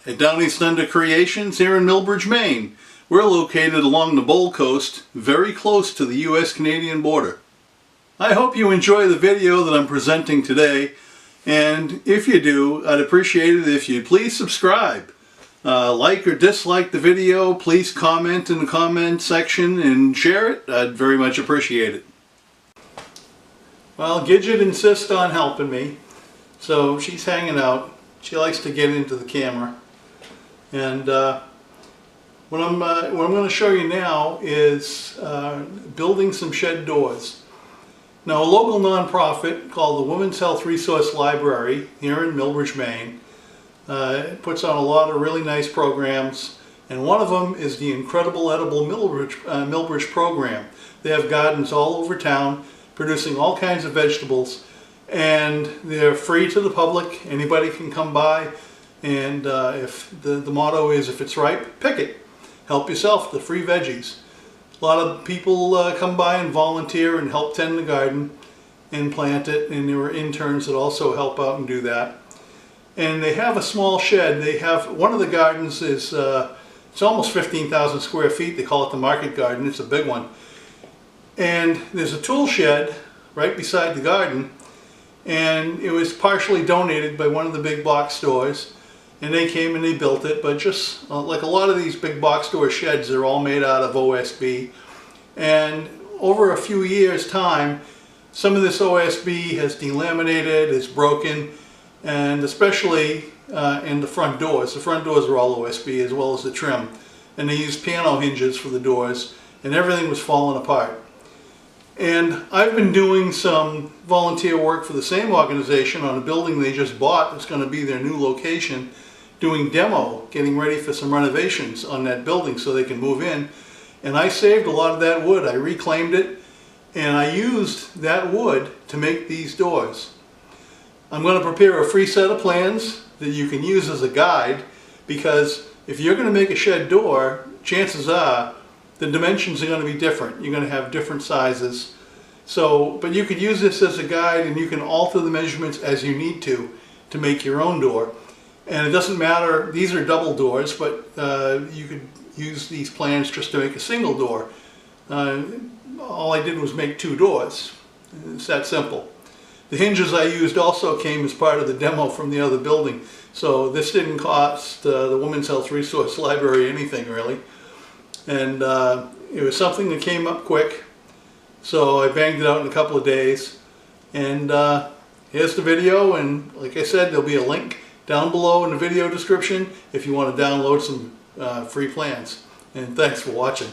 at Downeast Under Creations here in Millbridge, Maine. We're located along the Bold Coast, very close to the US-Canadian border. I hope you enjoy the video that I'm presenting today, and if you do, I'd appreciate it if you'd please subscribe. Like or dislike the video, please comment in the comment section and share it. I'd very much appreciate it. Well, Gidget insists on helping me, so she's hanging out. She likes to get into the camera. And what I'm going to show you now is building some shed doors. Now, a local nonprofit called the Women's Health Resource Library here in Millbridge, Maine, puts on a lot of really nice programs, and one of them is the Incredible Edible Millbridge program. They have gardens all over town producing all kinds of vegetables, and they're free to the public. Anybody can come by, and if the motto is, if it's ripe, pick it. Help yourself to free veggies. A lot of people come by and volunteer and help tend the garden and plant it, and there are interns that also help out and do that. And they have a small shed. They have, one of the gardens is, it's almost 15,000 square feet. They call it the market garden. It's a big one. And there's a tool shed right beside the garden, and it was partially donated by one of the big box stores, and they came and they built it. But just like a lot of these big box store sheds, they're all made out of OSB, and over a few years time some of this OSB has delaminated, it's broken, and especially in the front doors. The front doors are all OSB as well as the trim, and they use piano hinges for the doors, and everything was falling apart. And I've been doing some volunteer work for the same organization on a building they just bought that's going to be their new location, doing demo, getting ready for some renovations on that building so they can move in. And I saved a lot of that wood. I reclaimed it, and I used that wood to make these doors. I'm going to prepare a free set of plans that you can use as a guide, because if you're going to make a shed door, chances are the dimensions are going to be different. You're going to have different sizes. So, but you could use this as a guide, and you can alter the measurements as you need to make your own door. And it doesn't matter, these are double doors, but you could use these plans just to make a single door. All I did was make 2 doors. It's that simple. The hinges I used also came as part of the demo from the other building. So this didn't cost the Women's Health Resource Library anything really. And it was something that came up quick, so I banged it out in a couple of days. And here's the video, and like I said, there'll be a link down below in the video description if you want to download some free plans. And thanks for watching.